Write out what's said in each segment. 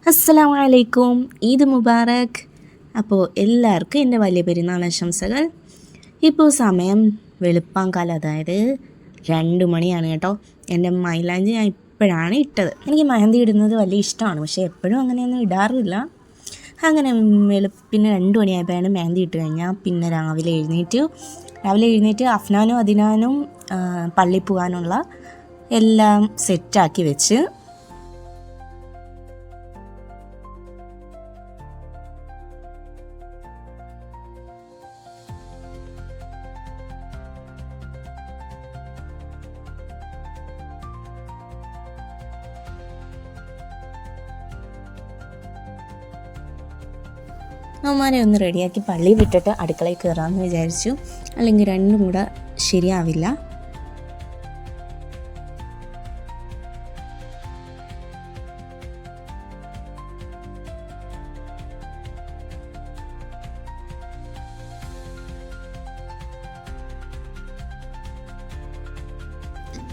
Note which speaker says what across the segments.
Speaker 1: അസ്സലാമു അലൈക്കും, ഈദ് മുബാറക്. അപ്പോൾ എല്ലാവർക്കും എൻ്റെ വലിയ പെരുന്നാൾ ആശംസകൾ. ഇപ്പോൾ സമയം വെളുപ്പാങ്കാലം, അതായത് 2 മണിയാണ് കേട്ടോ. എൻ്റെ മൈലാഞ്ചി ഞാൻ ഇപ്പോഴാണ് ഇട്ടത്. എനിക്ക് മെഹന്തി ഇടുന്നത് വലിയ ഇഷ്ടമാണ്, പക്ഷേ എപ്പോഴും അങ്ങനെയൊന്നും ഇടാറില്ല. അങ്ങനെ വെളുപ്പിന് 2 മണിയായപ്പോഴാണ് മെഹന്തി ഇട്ട് കഴിഞ്ഞാൽ പിന്നെ രാവിലെ എഴുന്നേറ്റ് അഫ്നാനും അദിനാനും പള്ളിയിൽ പോകാനുള്ള എല്ലാം സെറ്റാക്കി വെച്ച് അമ്മമാരെ ഒന്ന് റെഡിയാക്കി പള്ളിയിൽ വിട്ടിട്ട് അടുക്കളയിൽ കയറാമെന്ന് വിചാരിച്ചു. അല്ലെങ്കിൽ രണ്ടും കൂടെ ശരിയാവില്ല.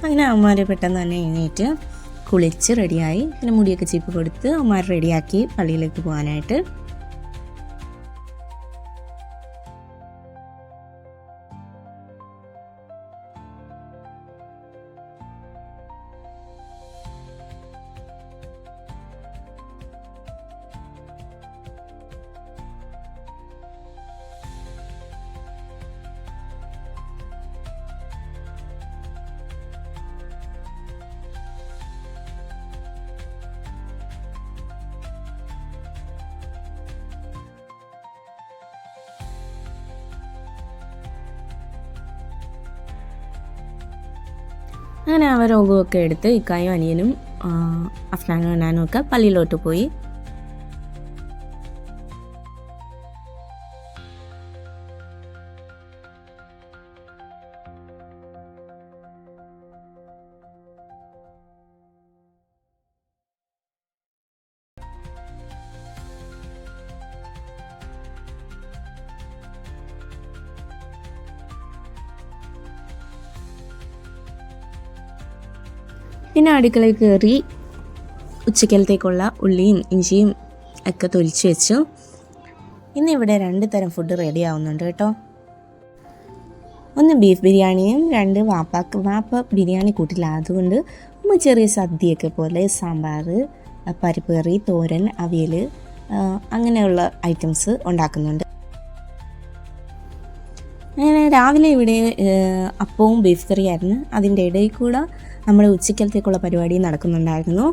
Speaker 1: അങ്ങനെ അമ്മമാരെ പെട്ടെന്ന് തന്നെ എഴുന്നേറ്റ് കുളിച്ച് റെഡിയായി. പിന്നെ മുടിയൊക്കെ ചീപ്പ് കൊടുത്ത് അമ്മമാർ റെഡിയാക്കി പള്ളിയിലേക്ക് പോകാനായിട്ട്. അങ്ങനെ അവർ ഒകുവൊക്കെ എടുത്ത് ഇക്കായും അനിയനും അഫ്നാനും അനാനും ഒക്കെ പള്ളിയിലോട്ട് പോയി. പിന്നെ അടുക്കളയിൽ കയറി ഉച്ചക്കലത്തേക്കുള്ള ഉള്ളിയും ഇഞ്ചിയും ഒക്കെ തൊലിച്ച് വെച്ചു. ഇന്നിവിടെ 2 തരം ഫുഡ് റെഡി ആവുന്നുണ്ട് കേട്ടോ. ഒന്ന് ബീഫ് ബിരിയാണിയും 2 വാപ്പ ബിരിയാണി കൂട്ടില്ല, അതുകൊണ്ട് ചെറിയ സദ്യയൊക്കെ പോലെ സാമ്പാർ, പരിപ്പ് കറി, തോരൻ, അവിയൽ അങ്ങനെയുള്ള ഐറ്റംസ് ഉണ്ടാക്കുന്നുണ്ട്. അങ്ങനെ രാവിലെ ഇവിടെ അപ്പവും ബീഫ് കറിയായിരുന്നു. അതിൻ്റെ ഇടയിൽ കൂടെ നമ്മുടെ ഉച്ചക്കലത്തേക്കുള്ള പരിപാടി നടക്കുന്നുണ്ടായിരുന്നു.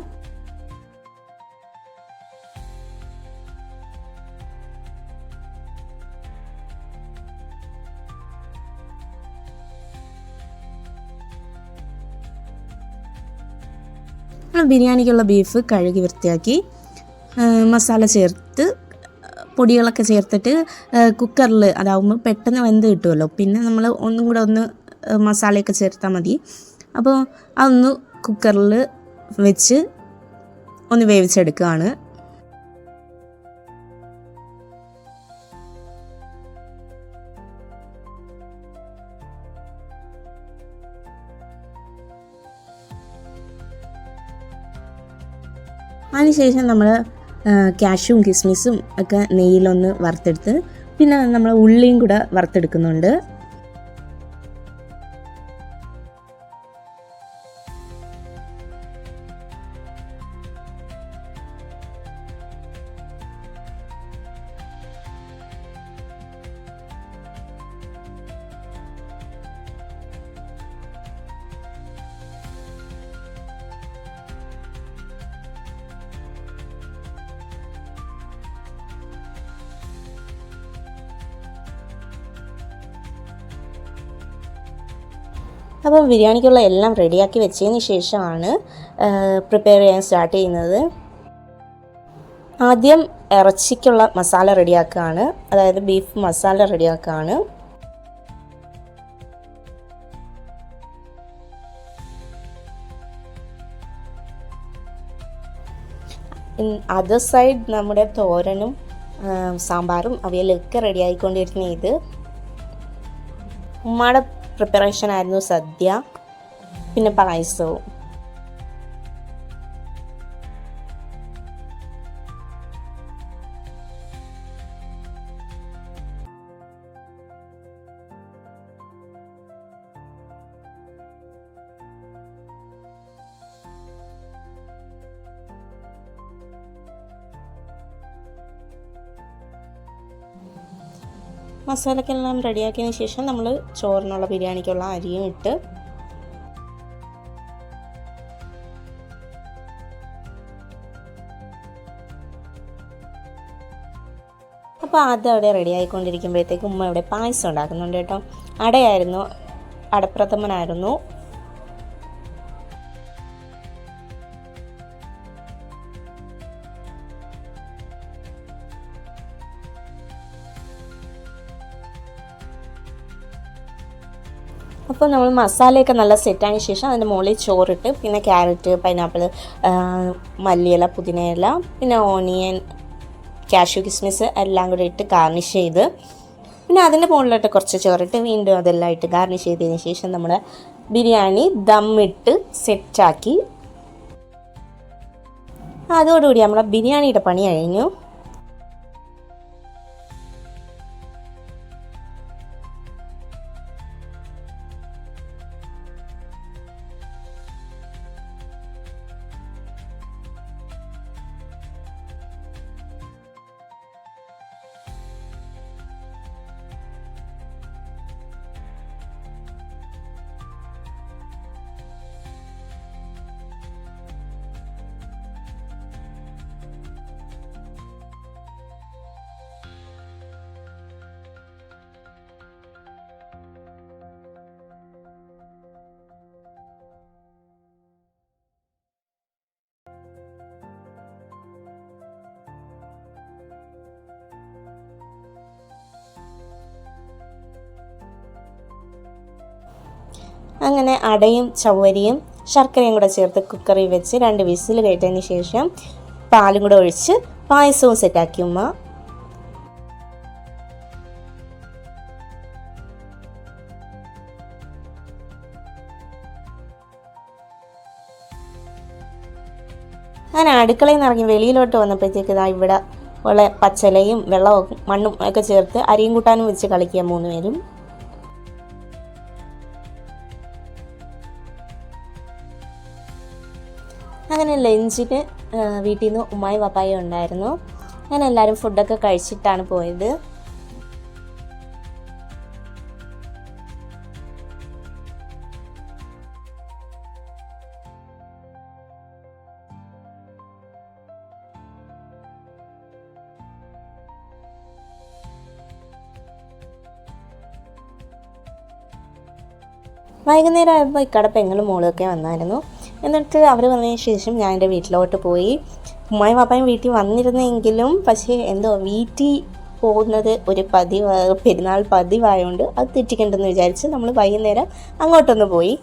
Speaker 1: ബിരിയാണിക്കുള്ള ബീഫ് കഴുകി വൃത്തിയാക്കി മസാല ചേർത്ത് പൊടികളൊക്കെ ചേർത്തിട്ട് കുക്കറിൽ, അതാവുമ്പോൾ പെട്ടെന്ന് വെന്ത് കിട്ടുമല്ലോ. പിന്നെ നമ്മൾ ഒന്നും കൂടെ മസാലയൊക്കെ ചേർത്താൽ മതി. അപ്പോൾ അതൊന്ന് കുക്കറിൽ വെച്ച് ഒന്ന് വേവിച്ചെടുക്കുകയാണ്. അതിനുശേഷം നമ്മൾ കാഷ്യൂം കിസ്മിസും ഒക്കെ നെയ്യിലൊന്ന് വറുത്തെടുത്ത് പിന്നെ നമ്മൾ ഉള്ളിയും കൂടെ വറുത്തെടുക്കുന്നുണ്ട്. അപ്പോൾ ബിരിയാണിക്കുള്ള എല്ലാം റെഡിയാക്കി വെച്ചതിന് ശേഷമാണ് പ്രിപ്പയർ ചെയ്യാൻ സ്റ്റാർട്ട് ചെയ്യുന്നത്. ആദ്യം ഇറച്ചിക്കുള്ള മസാല റെഡിയാക്കുകയാണ്, അതായത് ബീഫ് മസാല റെഡിയാക്കുകയാണ്. അതർ സൈഡ് നമ്മുടെ തോരനും സാമ്പാറും അവിയലൊക്കെ റെഡിയായിക്കൊണ്ടിരുന്ന ഇത് ഉമ്മയുടെ പ്രിപ്പറേഷൻ ആയിരുന്നു സദ്യ, പിന്നെ പായസവും. മസാലക്കെല്ലാം റെഡിയാക്കിയതിന് ശേഷം നമ്മൾ ചോറിനുള്ള ബിരിയാണിക്കുള്ള അരിയും ഇട്ട് അപ്പോൾ അതവിടെ റെഡി ആയിക്കൊണ്ടിരിക്കുമ്പോഴത്തേക്ക് ഉമ്മ ഇവിടെ പായസം ഉണ്ടാക്കുന്നുണ്ട് കേട്ടോ. അടയായിരുന്നു, അടപ്രഥമനായിരുന്നു. അപ്പോൾ നമ്മൾ മസാലയൊക്കെ നല്ല സെറ്റായതിന് ശേഷം അതിൻ്റെ മുകളിൽ ചോറിട്ട് പിന്നെ ക്യാരറ്റ്, പൈനാപ്പിൾ, മല്ലിയില, പുതിനയില, പിന്നെ ഓണിയൻ, കാഷ്യൂ കിസ്മിസ് എല്ലാം കൂടി ഇട്ട് ഗാർണിഷ് ചെയ്ത് പിന്നെ അതിൻ്റെ മുകളിലോട്ട് കുറച്ച് ചോറിട്ട് വീണ്ടും അതെല്ലാം ഇട്ട് ഗാർണിഷ് ചെയ്തതിന് ശേഷം നമ്മുടെ ബിരിയാണി ദമ്മിട്ട് സെറ്റാക്കി. അതോടുകൂടി നമ്മളെ ബിരിയാണിയുടെ പണി കഴിഞ്ഞു. അങ്ങനെ അടയും ചവ്വരിയും ശർക്കരയും കൂടെ ചേർത്ത് കുക്കറിൽ വെച്ച് 2 വിസിൽ കേട്ടതിന് ശേഷം പാലും കൂടെ ഒഴിച്ച് പായസവും സെറ്റാക്കി ഉമ്മ. അങ്ങനെ അടുക്കളയിൽ നിന്ന് ഇറങ്ങി വെളിയിലോട്ട് വന്നപ്പോഴത്തേക്ക് ഇതാ ഇവിടെ ഉള്ള പച്ചലയും വെള്ളവും മണ്ണും ഒക്കെ ചേർത്ത് അരിയും കൂട്ടാനും വെച്ച് കളിക്കുക 3 പേരും. അങ്ങനെ ലഞ്ചിന് വീട്ടിൽ നിന്ന് ഉമ്മായും പപ്പായും ഉണ്ടായിരുന്നു. അങ്ങനെ എല്ലാവരും ഫുഡൊക്കെ കഴിച്ചിട്ടാണ് പോയത്. വൈകുന്നേരം ആയപ്പോൾ ഇക്കടെ പെങ്ങളും മോളൊക്കെ വന്നായിരുന്നു. എന്നിട്ട് അവർ വന്നതിന് ശേഷം ഞാൻ എൻ്റെ വീട്ടിലോട്ട് പോയി. ഉമ്മായും പാപ്പായും വീട്ടിൽ വന്നിരുന്നെങ്കിലും പക്ഷേ എന്തോ വീട്ടിൽ പോകുന്നത് ഒരു പെരുന്നാൾ പതിവായതുകൊണ്ട് അത് തെറ്റിക്കണ്ടെന്ന് വിചാരിച്ച് നമ്മൾ വൈകുന്നേരം അങ്ങോട്ടൊന്ന് പോയി.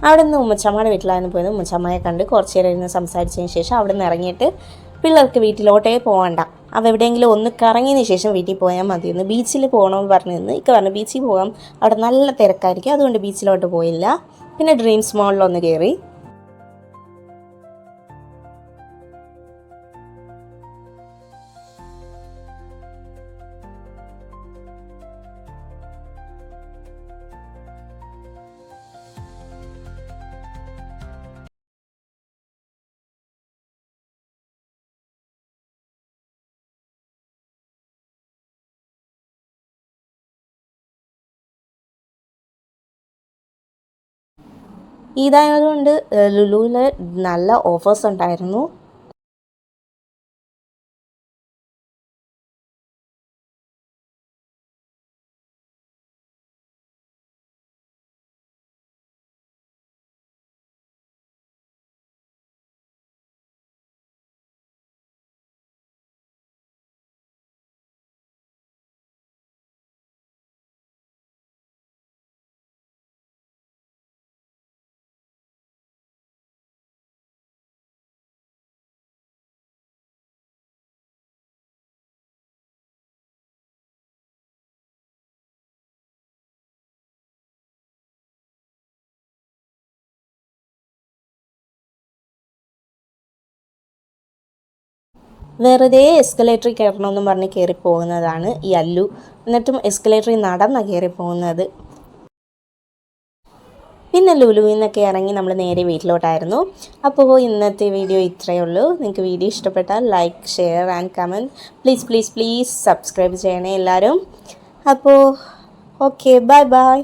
Speaker 1: അവിടെ നിന്ന് ഉമ്മച്ചമ്മയുടെ വീട്ടിലായിരുന്നു പോയത്. ഉമ്മച്ചമ്മയെ കണ്ട് കുറച്ച് നേരം ഇരുന്ന് സംസാരിച്ചതിന് ശേഷം അവിടെ നിന്ന് ഇറങ്ങിയിട്ട് പിള്ളേർക്ക് വീട്ടിലോട്ടേ പോകണ്ട, അവ എവിടെയെങ്കിലും ഒന്ന് കറങ്ങിയതിന് ശേഷം വീട്ടിൽ പോയാൽ മതിയെന്ന്, ബീച്ചിൽ പോകണമെന്ന് പറഞ്ഞു നിന്ന് ഇക്ക പറഞ്ഞു ബീച്ചിൽ പോകാം, അവിടെ നല്ല തിരക്കായിരിക്കും, അതുകൊണ്ട് ബീച്ചിലോട്ട് പോയില്ല. പിന്നെ ഡ്രീംസ് മോളിലൊന്ന് കയറി. ഇതായതുകൊണ്ട് ലുലുവിൽ നല്ല ഓഫേഴ്സ് ഉണ്ടായിരുന്നു. വെറുതെ എസ്കലേറ്ററിൽ കയറണമെന്നും പറഞ്ഞ് കയറി പോകുന്നതാണ് ഈ അല്ലു. എന്നിട്ടും എസ്കലേറ്ററിൽ നടന്നാണ് കയറി പോകുന്നത്. പിന്നെ ലുലുവിൽ നിന്നൊക്കെ ഇറങ്ങി നമ്മൾ നേരെ വീട്ടിലോട്ടായിരുന്നു. അപ്പോൾ ഇന്നത്തെ വീഡിയോ ഇത്രയേ ഉള്ളൂ. നിങ്ങൾക്ക് വീഡിയോ ഇഷ്ടപ്പെട്ടാൽ like, share and comment. Please subscribe ചെയ്യണേ എല്ലാവരും. അപ്പോൾ ഓക്കെ, ബൈ.